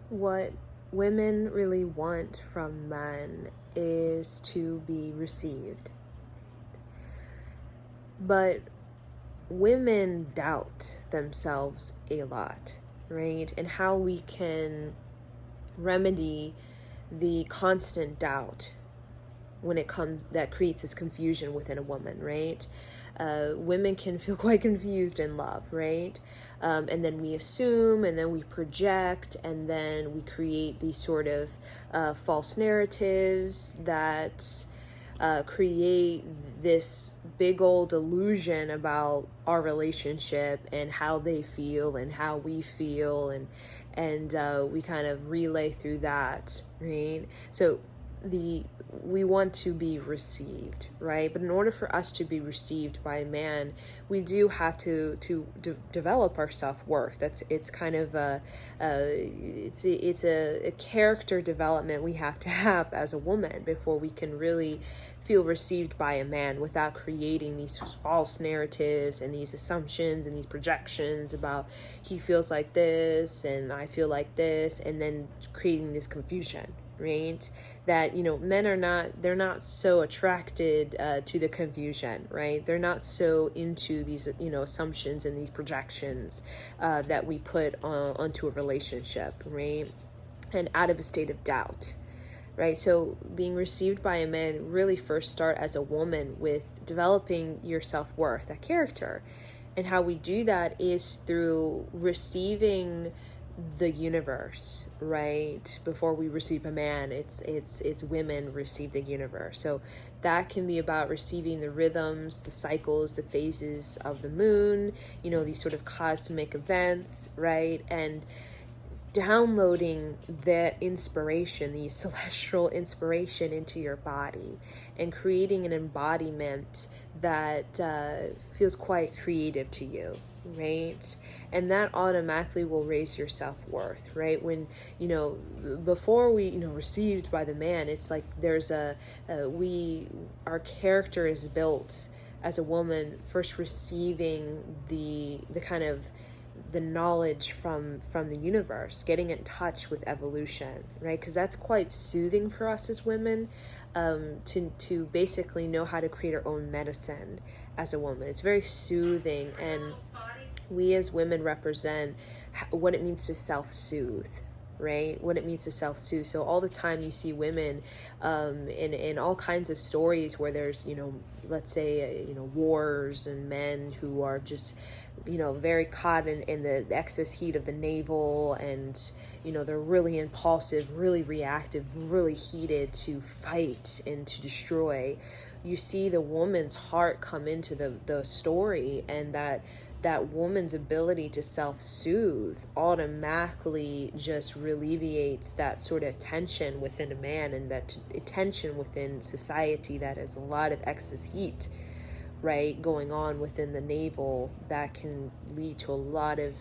What women really want from men is to be received. But women doubt themselves a lot, right? And how we can remedy the constant doubt when it comes that creates this confusion within a woman, right? Women can feel quite confused in love, right? And then we assume, and then we project, and then we create these sort of false narratives that create this big old illusion about our relationship and how they feel and how we feel, and we kind of relay through that, right? So we want to be received, right? But in order for us to be received by a man, we do have to develop our self-worth. It's kind of a character development we have to have as a woman before we can really feel received by a man, without creating these false narratives and these assumptions and these projections about he feels like this and I feel like this, and then creating this confusion, right? That, men they're not so attracted to the confusion, right? They're not so into these, assumptions and these projections that we put onto a relationship, right? And out of a state of doubt, right? So being received by a man really first start as a woman with developing your self-worth, that character. And how we do that is through receiving the universe, right? Before we receive a man, it's women receive the universe. So that can be about receiving the rhythms, the cycles, the phases of the moon, these sort of cosmic events, right? And downloading that inspiration, the celestial inspiration, into your body, and creating an embodiment that feels quite creative to you, right? And that automatically will raise your self-worth, right? When before we received by the man, it's like there's our character is built as a woman first receiving the kind of the knowledge from the universe, getting in touch with evolution, right? Because that's quite soothing for us as women, to basically know how to create our own medicine as a woman. It's very soothing, and we as women represent what it means to self-soothe, right? What it means to self-soothe. So all the time you see women in all kinds of stories where there's, let's say, wars, and men who are just, very caught in the excess heat of the navel, and, they're really impulsive, really reactive, really heated to fight and to destroy. You see the woman's heart come into the story, and that woman's ability to self-soothe automatically just alleviates that sort of tension within a man, and that tension within society that has a lot of excess heat, right, going on within the navel, that can lead to a lot of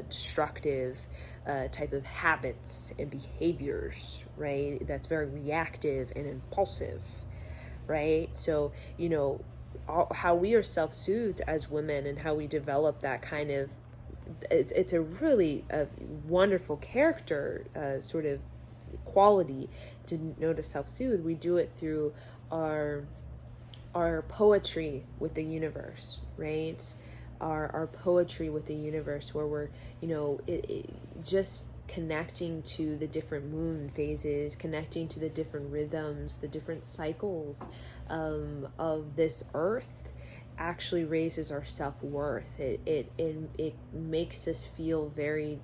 destructive type of habits and behaviors, right? That's very reactive and impulsive, right? So, how we are self-soothed as women, and how we develop that kind of, it's a really wonderful character sort of quality to know to self-soothe. We do it through our poetry with the universe, right? Our poetry with the universe, where we're just connecting to the different moon phases, connecting to the different rhythms, the different cycles of this earth, actually raises our self-worth. It makes us feel very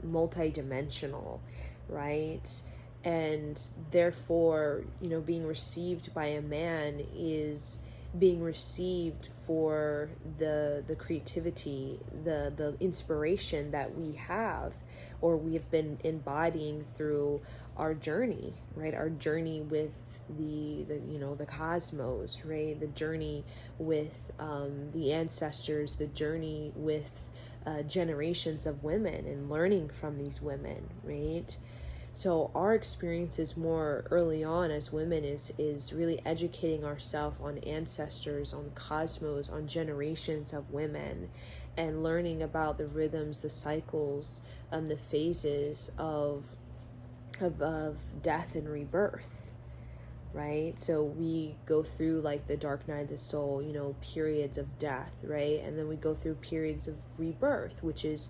multi-dimensional, right? And therefore, being received by a man is being received for the creativity, the inspiration that we have, or we have been embodying through our journey, right? Our journey with the cosmos, right? The journey with the ancestors, the journey with generations of women, and learning from these women, right? So our experiences more early on as women is really educating ourselves on ancestors, on cosmos, on generations of women, and learning about the rhythms, the cycles, the phases of death and rebirth, right? So we go through like the dark night of the soul, periods of death, right? And then we go through periods of rebirth, which is,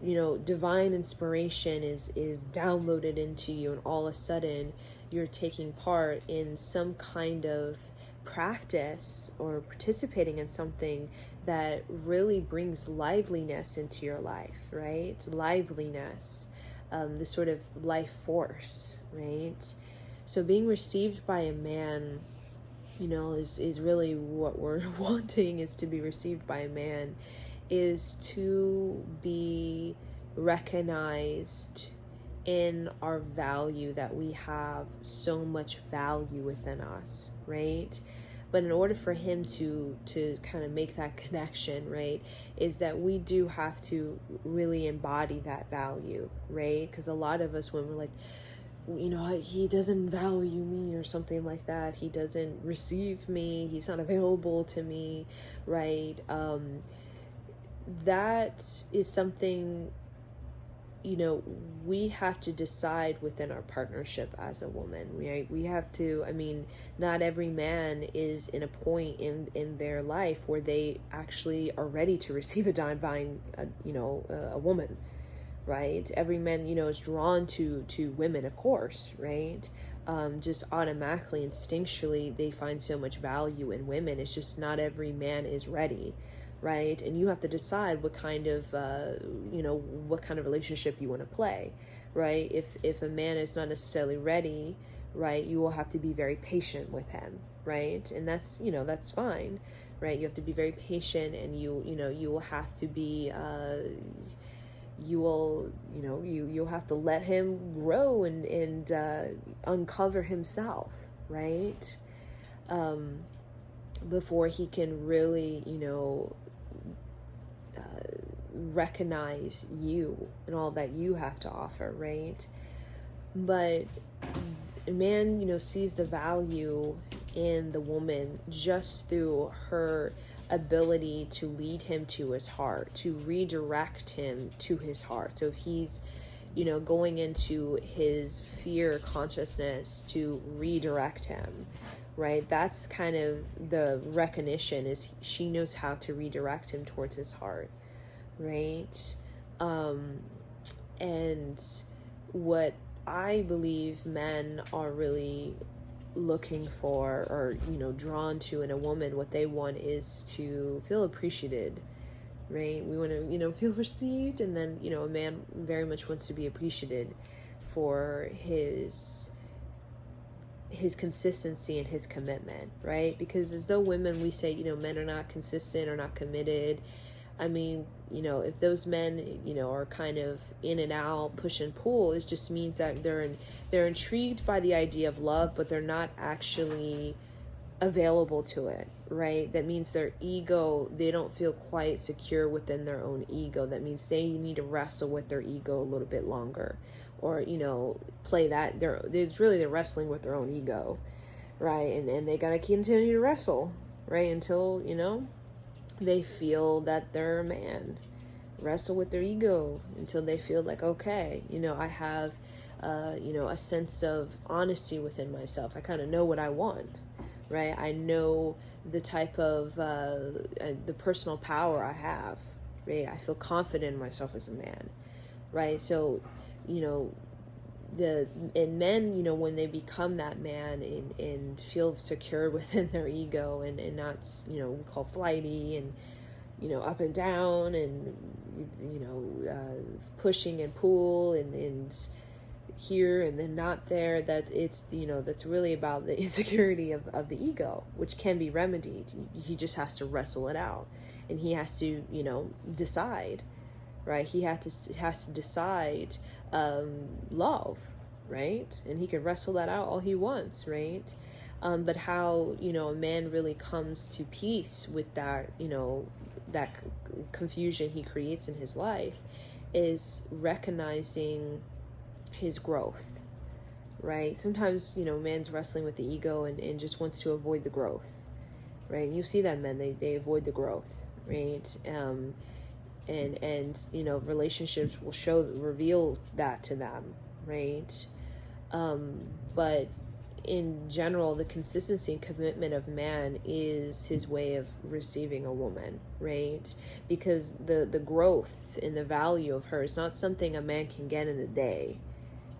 divine inspiration is downloaded into you, and all of a sudden you're taking part in some kind of practice or participating in something that really brings liveliness into your life, right? Liveliness, the sort of life force, right? So being received by a man, is really what we're wanting, is to be received by a man, is to be recognized in our value, that we have so much value within us, right? But in order for him to kind of make that connection, right, is that we do have to really embody that value, right? Because a lot of us, when we're like, he doesn't value me or something like that, he doesn't receive me, he's not available to me, right? That is something, we have to decide within our partnership as a woman, right? We have to, not every man is in a point in their life where they actually are ready to receive a divine, a woman, right? Every man, is drawn to women, of course, right? Just automatically, instinctually, they find so much value in women. It's just not every man is ready, right? And you have to decide what kind of, what kind of relationship you want to play, right? If a man is not necessarily ready, right, you will have to be very patient with him, right? And that's, that's fine, right? You have to be very patient, and you will have to be, you'll have to let him grow and uncover himself, right? Before he can really, recognize you and all that you have to offer, right? But a man, sees the value in the woman just through her ability to lead him to his heart, to redirect him to his heart. So if he's, going into his fear consciousness, to redirect him, right? That's kind of the recognition, is she knows how to redirect him towards his heart, right? And what I believe men are really looking for, or drawn to in a woman, what they want is to feel appreciated, right? We want to feel received, and then a man very much wants to be appreciated for his consistency and his commitment, right? Because as though women, we say men are not consistent or not committed. If those men, are kind of in and out, push and pull, it just means that they're intrigued by the idea of love, but they're not actually available to it, right? That means their ego, they don't feel quite secure within their own ego. That means they need to wrestle with their ego a little bit longer, or, play that. They're wrestling with their own ego, right? And they got to continue to wrestle, right? Until, they feel that they're a man. Wrestle with their ego until they feel like, okay, I have, a sense of honesty within myself. I kind of know what I want, right? I know the type of, the personal power I have, right? I feel confident in myself as a man, right? So, and men, when they become that man and feel secure within their ego, and not, we call flighty, and, up and down, and, pushing and pull, and here and then not there, that it's, that's really about the insecurity of the ego, which can be remedied. He just has to wrestle it out, and he has to, decide, right? He has to decide love, right? And he can wrestle that out all he wants, right? But how, a man really comes to peace with that, that confusion he creates in his life, is recognizing his growth, right? Sometimes, man's wrestling with the ego and just wants to avoid the growth, right? And you see that men, they avoid the growth, right? and relationships will reveal that to them, right? But in general, the consistency and commitment of man is his way of receiving a woman, right? Because the growth in the value of her is not something a man can get in a day.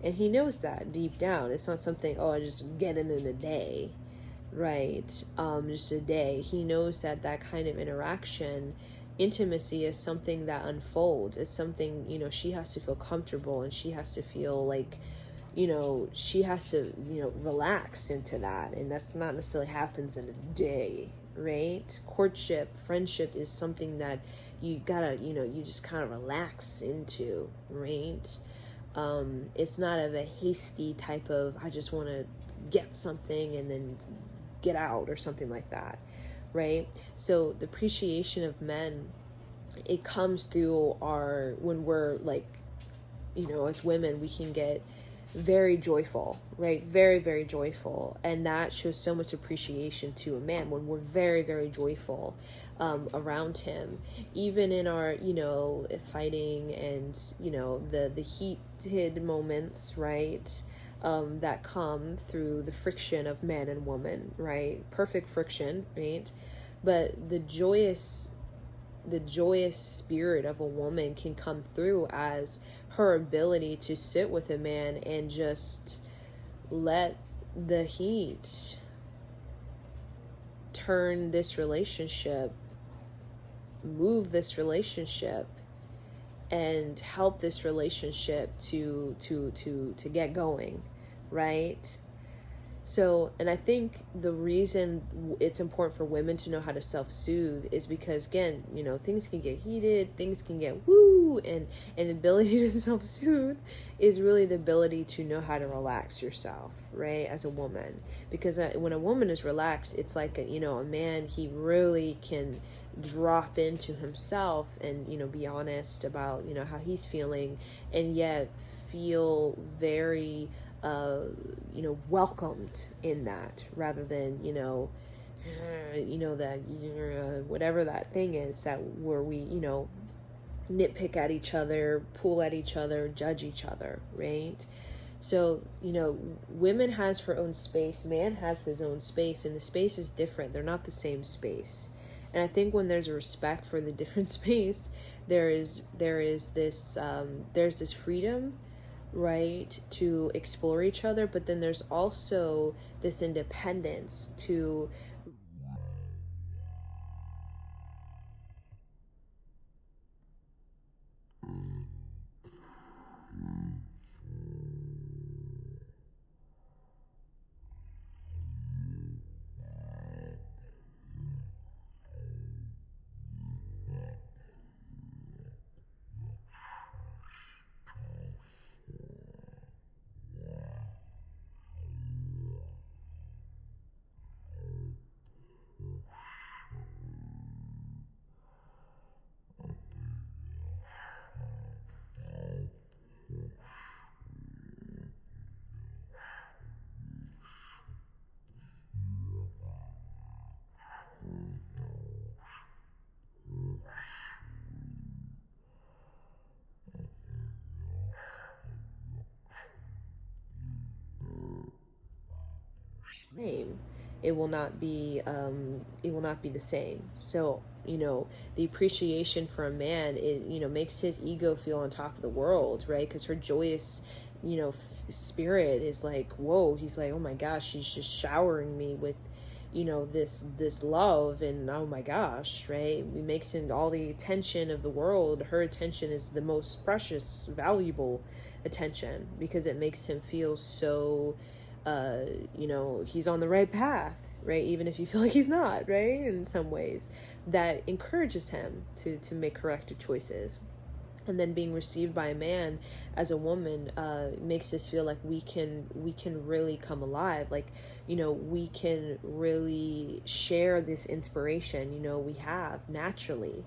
And he knows that deep down. It's not something, oh, I just get it in a day, right? Just a day. He knows that kind of interaction, intimacy, is something that unfolds. It's something, she has to feel comfortable, and she has to feel like, she has to, relax into that. And that's not necessarily happens in a day, right? Courtship, friendship is something that you gotta, you just kind of relax into, right? It's not of a hasty type of, I just want to get something and then get out or something like that, right? So the appreciation of men, it comes through when we're like, as women, we can get very joyful, right? Very, very joyful. And that shows so much appreciation to a man when we're very, very joyful around him, even in our, fighting and, the heated moments, right? That come through the friction of man and woman, right? Perfect friction, right? But the joyous spirit of a woman can come through as her ability to sit with a man and just let the heat turn this relationship, move this relationship, and help this relationship to get going, right? So, and I think the reason it's important for women to know how to self-soothe is because, again, things can get heated, things can get woo, and the ability to self-soothe is really the ability to know how to relax yourself, right, as a woman. Because when a woman is relaxed, it's like, a man, he really can drop into himself and, be honest about, how he's feeling, and yet feel very welcomed in that, rather than, that, whatever that thing is that where we, nitpick at each other, pull at each other, judge each other, right? So, women has her own space, man has his own space, and the space is different. They're not the same space. And I think when there's a respect for the different space, there is this freedom, right, to explore each other, but then there's also this independence to name, it will not be the same. So, the appreciation for a man, it makes his ego feel on top of the world, right? Because her joyous spirit is like, whoa, he's like, oh my gosh, she's just showering me with this love, and oh my gosh, right? We makes in all the attention of the world, her attention is the most precious, valuable attention, because it makes him feel so he's on the right path, right? Even if you feel like he's not, right? In some ways, that encourages him to make corrected choices. And then being received by a man as a woman makes us feel like we can really come alive, like we can really share this inspiration we have naturally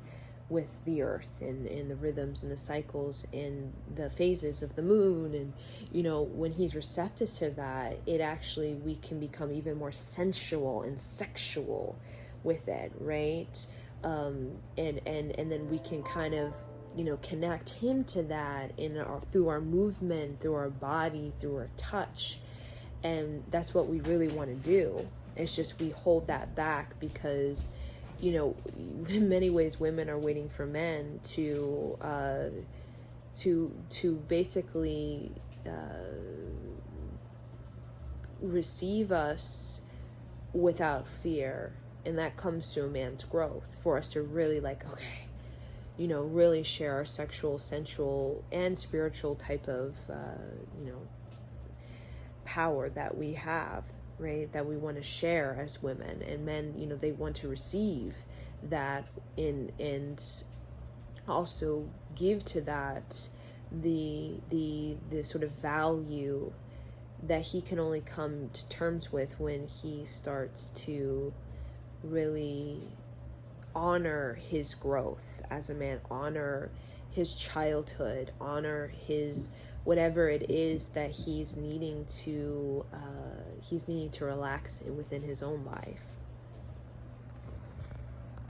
with the earth, and the rhythms and the cycles and the phases of the moon. And when he's receptive to that, it actually, we can become even more sensual and sexual with it, right? and then we can kind of, you know, connect him to that through our movement, through our body, through our touch. And that's what we really want to do. It's just we hold that back because, you know, in many ways women are waiting for men to basically receive us without fear. And that comes to a man's growth, for us to really, like, okay, you know, really share our sexual, sensual, and spiritual type of, you know, power that we have, right? That we want to share as women. And men, you know, they want to receive that and also give to that the sort of value that he can only come to terms with when he starts to really honor his growth as a man, honor his childhood, honor his whatever it is that he's needing to relax within his own life.